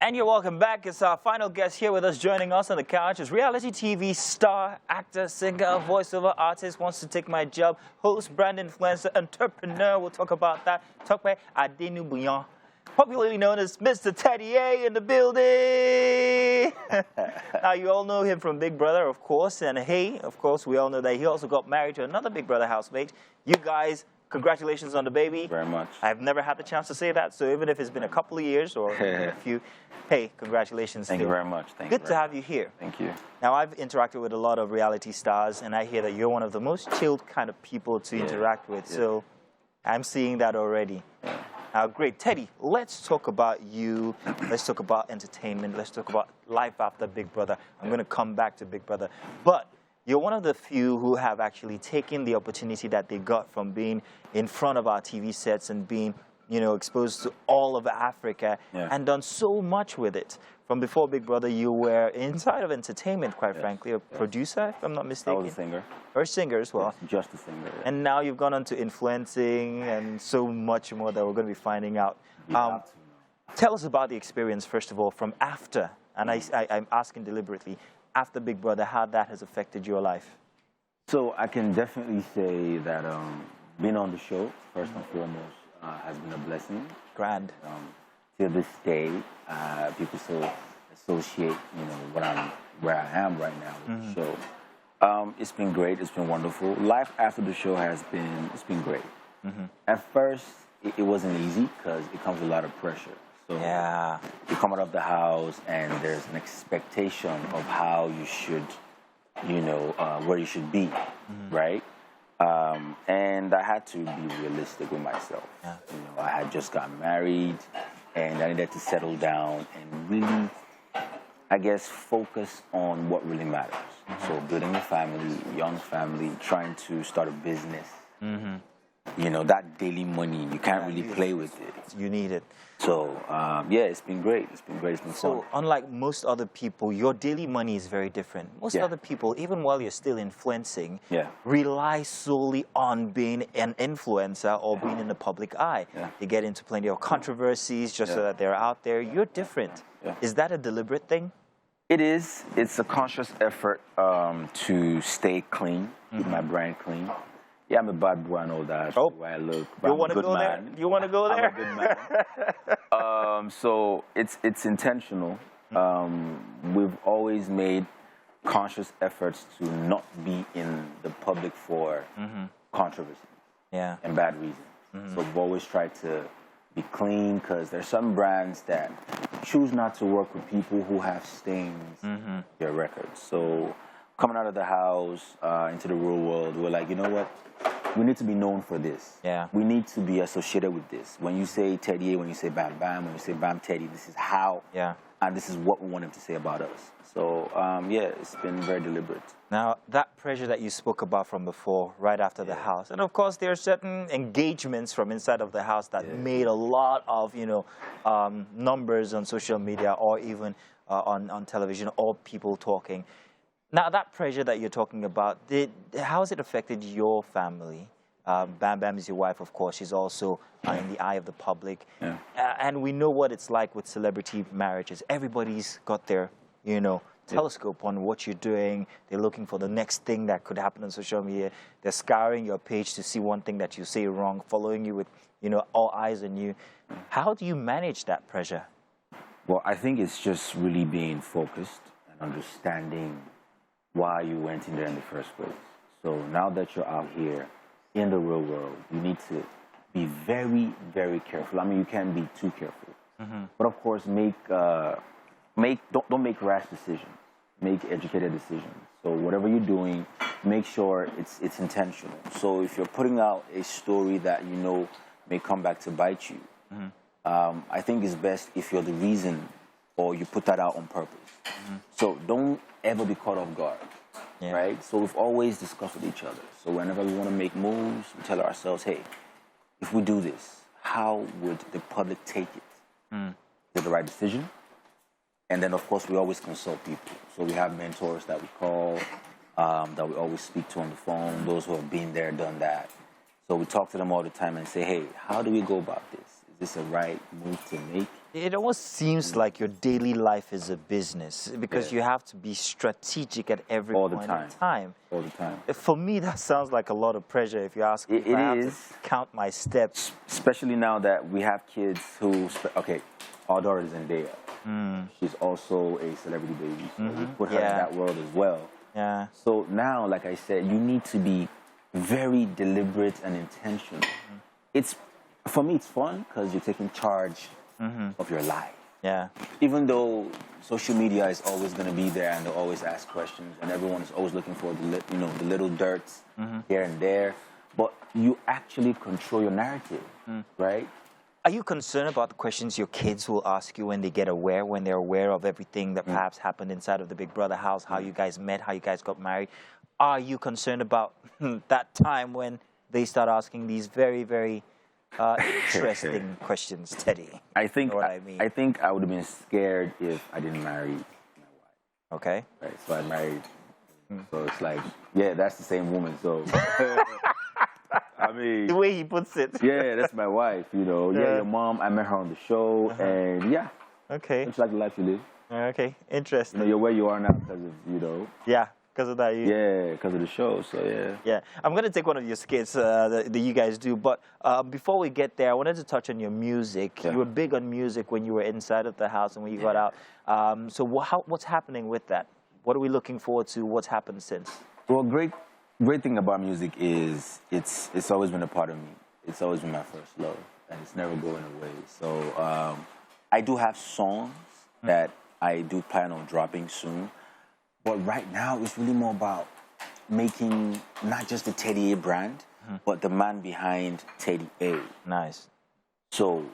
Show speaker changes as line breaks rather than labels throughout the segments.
And you're welcome back. It's our final guest here with us. Joining us on the couch is reality TV star, actor, singer, voiceover artist, wants to take my job, host, brand influencer, entrepreneur. We'll talk about that. Tope Adenibuyan, popularly known as Mr. Teddy A in the building. Now, you all know him from Big Brother, of course. And hey, of course, we all know that he also got married to another Big Brother housemate. You guys, congratulations on the baby.
Very much.
I've never had the chance to say that, so even if it's been a couple of years or a few, hey, congratulations.
Thank you very much.
Good to have you here.
Thank you.
Now, I've interacted with a lot of reality stars, and I hear that you're one of the most chilled kind of people to interact with, so I'm seeing that already. Now, great. Teddy, let's talk about you. Let's talk about entertainment. Let's talk about life after Big Brother. I'm going to come back to Big Brother. But you're one of the few who have actually taken the opportunity that they got from being in front of our TV sets and being, you know, exposed to all of Africa and done so much with it. From before Big Brother, you were inside of entertainment, quite frankly, a producer, if I'm not mistaken.
I was a singer.
Or a singer as well.
Just a singer. Yeah.
And now you've gone on to influencing and so much more that we're going to be finding out. Tell us about the experience, first of all, from after, and I'm asking deliberately, after Big Brother, how that has affected your life.
So I can definitely say that being on the show, first and foremost, has been a blessing.
Grand.
To this day, people still associate, you know, where I am right now with the show. It's been great. It's been wonderful. Life after the show it's been great. At first, it wasn't easy because it comes with a lot of pressure. So you come out of the house and there's an expectation of how you should, you know, where you should be, right? And I had to be realistic with myself. You know, I had just gotten married and I needed to settle down and really, I guess, focus on what really matters. So building a family, young family, trying to start a business. You know, that daily money, you can't really play with it.
You need it.
So, yeah, it's been great. It's been great. It's been fun.
So, unlike most other people, your daily money is very different. Most other people, even while you're still influencing, rely solely on being an influencer or being in the public eye. They get into plenty of controversies just so that they're out there. You're different. Is that a deliberate thing?
It is. It's a conscious effort to stay clean, keep my brand clean. Yeah, I'm a bad boy and all that. Oh, the way I look.
You want to go there? You want to go there?
I'm a good man. So it's intentional. We've always made conscious efforts to not be in the public for controversy and bad reasons. So we've always tried to be clean because there's some brands that choose not to work with people who have stains in their records. So coming out of the house into the real world, we're like, you know what? We need to be known for this. We need to be associated with this. When you say Teddy A, when you say Bam Bam, when you say Bam Teddy, this is how, and this is what we want him to say about us. So, yeah, it's been very deliberate.
Now, that pressure that you spoke about from before, right after the house, and of course there are certain engagements from inside of the house that made a lot of, you know, numbers on social media or even on television, or people talking. Now, that pressure that you're talking about, how has it affected your family? Bam Bam is your wife, of course. She's also in the eye of the public. And we know what it's like with celebrity marriages. Everybody's got their, you know, telescope on what you're doing. They're looking for the next thing that could happen on social media. They're scouring your page to see one thing that you say wrong, following you with, you know, all eyes on you. How do you manage that pressure?
Well, I think it's just really being focused and understanding why you went in there in the first place. So now that you're out here in the real world, you need to be very, very careful. I mean, you can't be too careful. But of course, don't make rash decisions. Make educated decisions. So whatever you're doing, make sure it's intentional. So if you're putting out a story that you know may come back to bite you, I think it's best if you're the reason or you put that out on purpose. So don't ever be caught off guard, right? So we've always discussed with each other. So whenever we want to make moves, we tell ourselves, hey, if we do this, how would the public take it? Is it the right decision? And then, of course, we always consult people. So we have mentors that we call, that we always speak to on the phone, those who have been there, done that. So we talk to them all the time and say, hey, how do we go about this? Is this a right move to make?
It almost seems like your daily life is a business because you have to be strategic at every point in time.
All the time.
For me, that sounds like a lot of pressure if you ask me. I have to count my steps.
Especially now that we have kids who, okay, our daughter is Zendaya. She's also a celebrity baby. So we put her in that world as well.
Yeah.
So now, like I said, you need to be very deliberate and intentional. For me, it's fun because you're taking charge of your life.
Yeah.
Even though social media is always going to be there and they'll always ask questions and everyone is always looking for the little dirts here and there, but you actually control your narrative, right?
Are you concerned about the questions your kids will ask you when they're aware of everything that perhaps happened inside of the Big Brother house, how you guys met, how you guys got married? Are you concerned about that time when they start asking these very, very interesting questions, Teddy?
I think
you know what I mean?
I think I would have been scared if I didn't marry my wife.
Okay.
Right, so I married. So it's like, yeah, that's the same woman. So I mean,
the way he puts it.
Yeah, that's my wife. You know, your mom. I met her on the show, and yeah.
Okay.
It's like the life you live.
Okay, interesting.
You know, you're where you are now because of
Yeah. Because of that,
yeah, because of the show. So
yeah. I'm gonna take one of your skits that you guys do, but before we get there, I wanted to touch on your music. You were big on music when you were inside of the house and when you got out. So what's happening with that? What are we looking forward to? What's happened since?
Well, great thing about music is it's always been a part of me. It's always been my first love, and it's never going away. So I do have songs that I do plan on dropping soon. But right now, it's really more about making not just the Teddy A brand, but the man behind Teddy A.
Nice.
So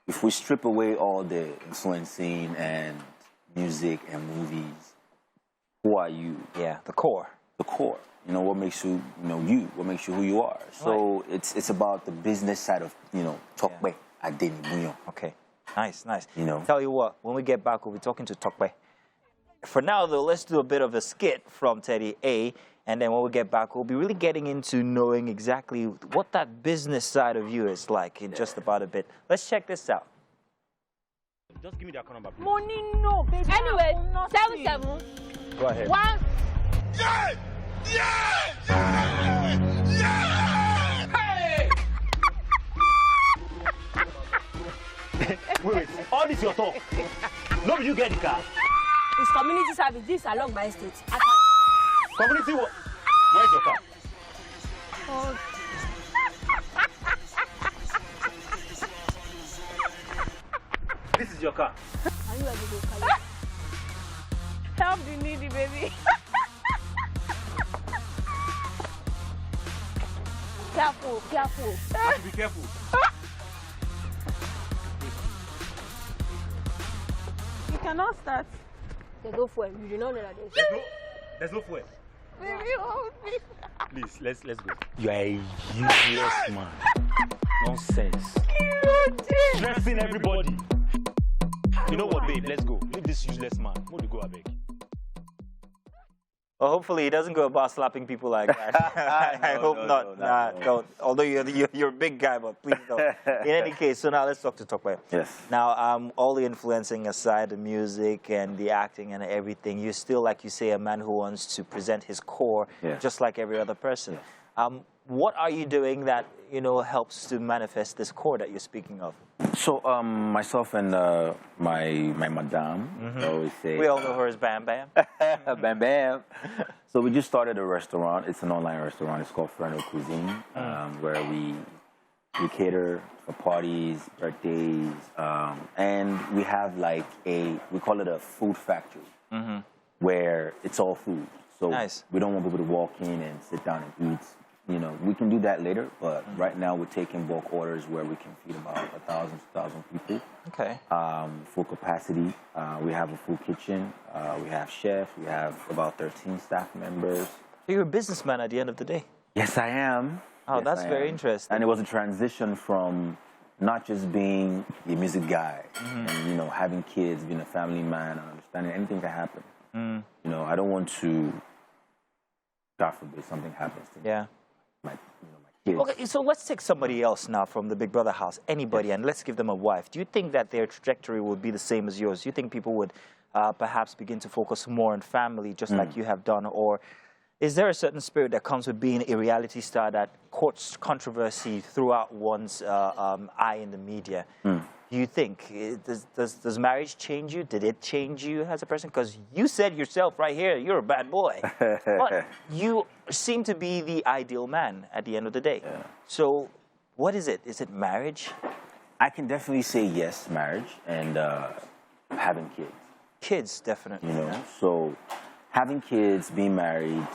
if we strip away all the influencing and music and movies, who are you?
Yeah, the core.
The core. You know, what makes you, what makes you who you are. So it's about the business side of, Tope, Adenibuyan.
Okay. Nice.
You know.
Tell you what, when we get back, we'll be talking to Tope. For now, though, let's do a bit of a skit from Teddy A, and then when we get back, we'll be really getting into knowing exactly what that business side of you is like in just about a bit. Let's check this out.
Just give me that account number, please.
Money, no, baby.
Anyway,
77.
Go ahead.
1.
Yeah! Hey! wait, all this your talk. No, you get the car.
It's community service. This along my estate.
Community, where's your car?
Oh.
This is your car.
Are you ready to call it? Help the needy, baby. Careful.
Have to be careful.
You cannot start. There's no fuel. You do not know that
There's no fuel.
Baby, hold me.
Please, let's go. You are a useless man. Nonsense. Stressing everybody. You know what, babe? Let's go. Leave this useless man. Where do you go, I beg?
Well, hopefully he doesn't go about slapping people like that. I hope not. Don't. Although you're a big guy, but please don't. In any case, so now let's talk to Tope.
Yes.
Now, all the influencing aside, the music and the acting and everything, you're still, like you say, a man who wants to present his core just like every other person.
Yes.
What are you doing that, helps to manifest this core that you're speaking of?
So, myself and my madame, always say...
We all know her as Bam Bam.
Bam Bam. So we just started a restaurant. It's an online restaurant. It's called Ferno Cuisine, where we cater for parties, birthdays, and we have like we call it a food factory, where it's all food. So we don't want people to walk in and sit down and eat. We can do that later, but right now we're taking bulk orders where we can feed about 1,000 to 2,000 people.
Okay.
Full capacity. We have a full kitchen. We have chefs. We have about 13 staff members.
So you're a businessman at the end of the day.
Yes, I am.
Oh,
yes,
that's very interesting.
And it was a transition from not just being a music guy and, having kids, being a family man, and understanding anything can happen. I don't want to, God forbid, something happens to me.
Yeah.
My kids.
Okay, so let's take somebody else now from the Big Brother house, anybody, and let's give them a wife. Do you think that their trajectory would be the same as yours? Do you think people would perhaps begin to focus more on family, just like you have done? Or is there a certain spirit that comes with being a reality star that courts controversy throughout one's eye in the media? Do you think, does marriage change you? Did it change you as a person? Because you said yourself right here, you're a bad boy. But you seem to be the ideal man at the end of the day.
Yeah.
So what is it? Is it marriage?
I can definitely say yes, marriage, and having kids.
Kids, definitely.
You know, so having kids, being married,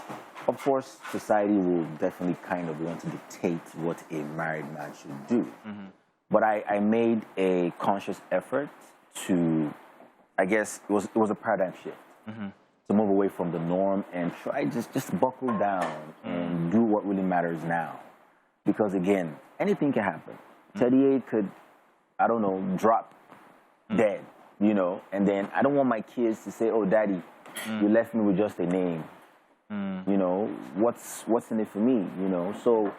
of course, society will definitely kind of want to dictate what a married man should do. But I made a conscious effort to, I guess, it was a paradigm shift. To move away from the norm and try just buckle down and do what really matters now. Because again, anything can happen. 38 could, I don't know, drop dead, you know, and then I don't want my kids to say, oh, daddy, you left me with just a name. You know, what's in it for me, you know? So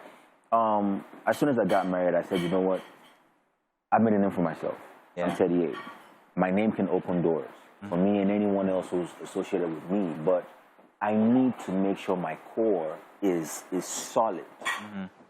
as soon as I got married, I said, you know what? I made a name for myself.
Yeah.
I'm 38. My name can open doors for me and anyone else who's associated with me, but I need to make sure my core is solid.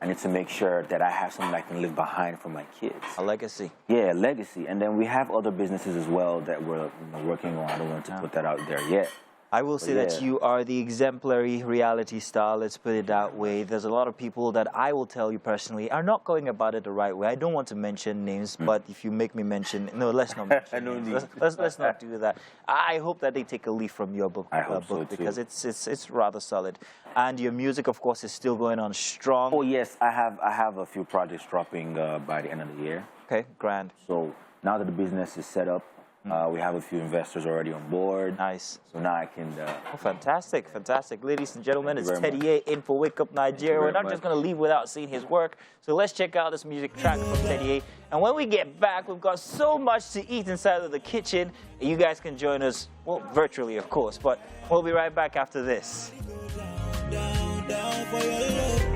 I need to make sure that I have something I can leave behind for my kids.
A legacy.
Yeah, legacy. And then we have other businesses as well that we're working on. I don't want to put that out there yet.
I will say that you are the exemplary reality star, let's put it that way. There's a lot of people that I will tell you personally are not going about it the right way. I don't want to mention names, but if you make me mention, no, let's not mention names. Let's not do that. I hope that they take a leaf from your book,
I hope so
because
too.
it's rather solid. And your music, of course, is still going on strong.
Oh yes, I have a few projects dropping by the end of the year.
Okay, grand.
So now that the business is set up, we have a few investors already on board.
Nice.
So now I can...
Oh, fantastic, fantastic. Ladies and gentlemen, it's
Thank you
Teddy A in for Wake Up Nigeria. We're not
much.
just going to leave without seeing his work. So let's check out this music track from Teddy A. And when we get back, we've got so much to eat inside of the kitchen. You guys can join us, well, virtually, of course. But we'll be right back after this.
Down for your love.